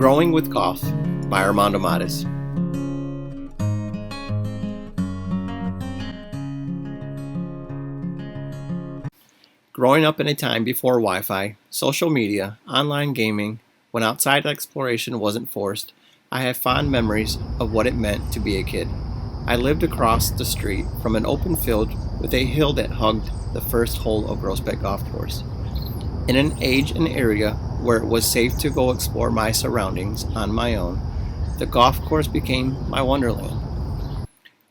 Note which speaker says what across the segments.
Speaker 1: Growing with Golf by Armando. Growing up in a time before Wi-Fi, social media, online gaming, when outside exploration wasn't forced, I have fond memories of what it meant to be a kid. I lived across the street from an open field with a hill that hugged the first hole of Groesbeck Golf Course. In an age and area where it was safe to go explore my surroundings on my own, the golf course became my wonderland.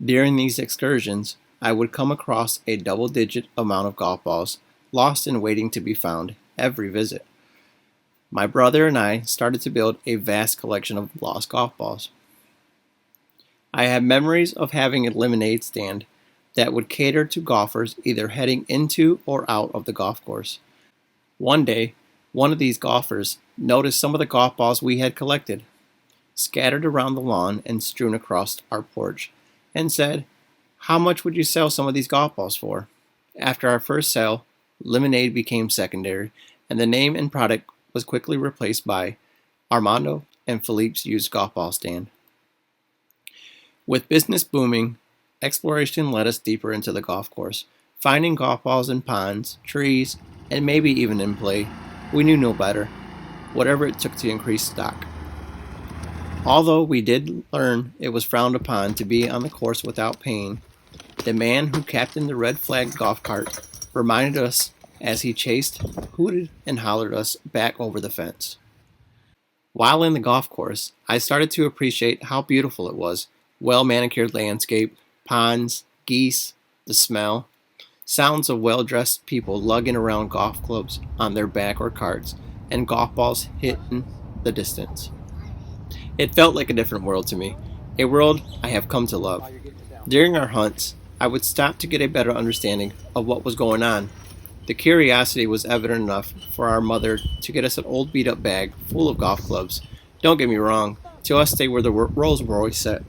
Speaker 1: During these excursions, I would come across a double-digit amount of golf balls, lost and waiting to be found every visit. My brother and I started to build a vast collection of lost golf balls. I have memories of having a lemonade stand that would cater to golfers either heading into or out of the golf course. One day, one of these golfers noticed some of the golf balls we had collected, scattered around the lawn and strewn across our porch, and said, "How much would you sell some of these golf balls for?" After our first sale, lemonade became secondary, and the name and product was quickly replaced by Armando and Philippe's used golf ball stand. With business booming, exploration led us deeper into the golf course, finding golf balls in ponds, trees, and maybe even in play. We knew no better, whatever it took to increase stock. Although we did learn it was frowned upon to be on the course without paying, the man who captained the red flag golf cart reminded us as he chased, hooted, and hollered us back over the fence. While in the golf course, I started to appreciate how beautiful it was. Well-manicured landscape, ponds, geese, the smell, sounds of well-dressed people lugging around golf clubs on their back or carts, and golf balls hitting the distance. It felt like a different world to me, a world I have come to love. During our hunts, I would stop to get a better understanding of what was going on. The curiosity was evident enough for our mother to get us an old beat-up bag full of golf clubs. Don't get me wrong, to us they were the Rolls Royce set.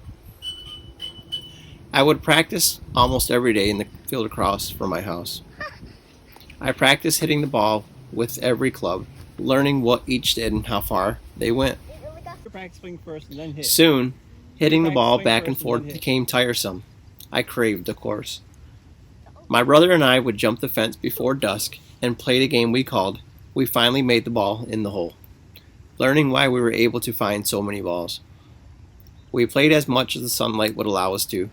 Speaker 1: I would practice almost every day in the field across from my house. I practiced hitting the ball with every club, learning what each did and how far they went. Soon, hitting the ball back and forth became tiresome. I craved the course. My brother and I would jump the fence before dusk and play the game we called We Finally Made the Ball in the Hole, learning why we were able to find so many balls. We played as much as the sunlight would allow us to.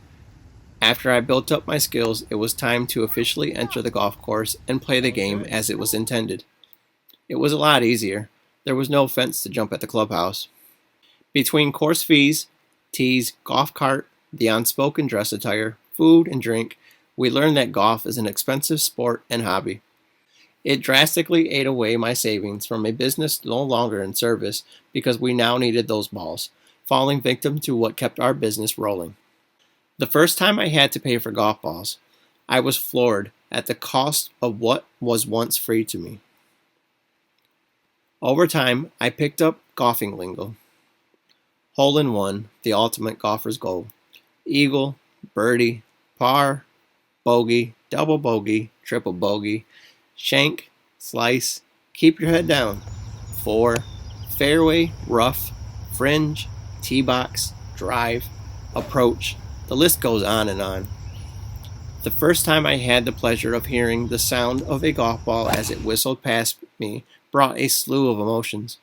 Speaker 1: After I built up my skills, it was time to officially enter the golf course and play the game as it was intended. It was a lot easier. There was no fence to jump at the clubhouse. Between course fees, tees, golf cart, the unspoken dress attire, food, and drink, we learned that golf is an expensive sport and hobby. It drastically ate away my savings from a business no longer in service because we now needed those balls, falling victim to what kept our business rolling. The first time I had to pay for golf balls, I was floored at the cost of what was once free to me. Over time, I picked up golfing lingo. Hole-in-one, the ultimate golfer's goal. Eagle, birdie, par, bogey, double bogey, triple bogey, shank, slice, keep your head down. 4, fairway, rough, fringe, tee box, drive, approach. The list goes on and on. The first time I had the pleasure of hearing the sound of a golf ball as it whistled past me brought a slew of emotions.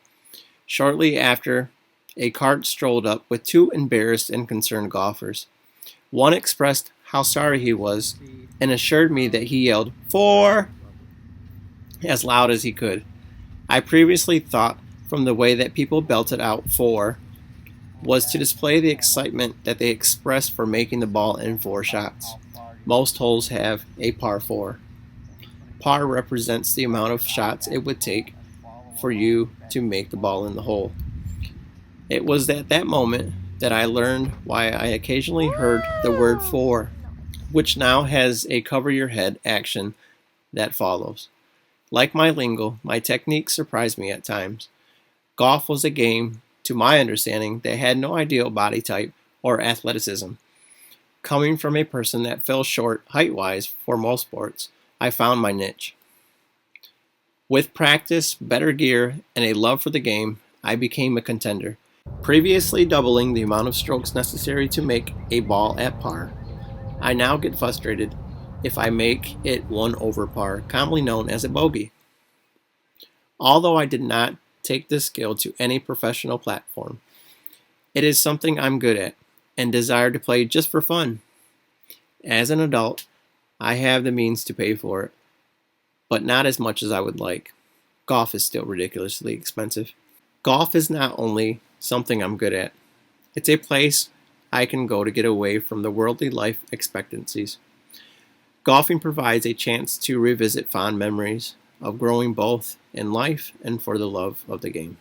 Speaker 1: Shortly after, a cart strolled up with 2 embarrassed and concerned golfers. One expressed how sorry he was and assured me that he yelled, "4!" as loud as he could. I previously thought from the way that people belted out 4 was to display the excitement that they expressed for making the ball in 4 shots. Most holes have a par 4. Par represents the amount of shots it would take for you to make the ball in the hole. It was at that moment that I learned why I occasionally heard the word 4, which now has a cover your head action that follows. Like my lingo, my technique surprised me at times. Golf was a game, to my understanding, that had no ideal body type or athleticism. Coming from a person that fell short height-wise for most sports, I found my niche. With practice, better gear, and a love for the game, I became a contender, previously doubling the amount of strokes necessary to make a ball at par. I now get frustrated if I make it one over par, commonly known as a bogey. Although I did not take this skill to any professional platform, it is something I'm good at and desire to play just for fun. As an adult, I have the means to pay for it, but not as much as I would like. Golf is still ridiculously expensive. Golf is not only something I'm good at, it's a place I can go to get away from the worldly life expectancies. Golfing provides a chance to revisit fond memories of growing both in life and for the love of the game.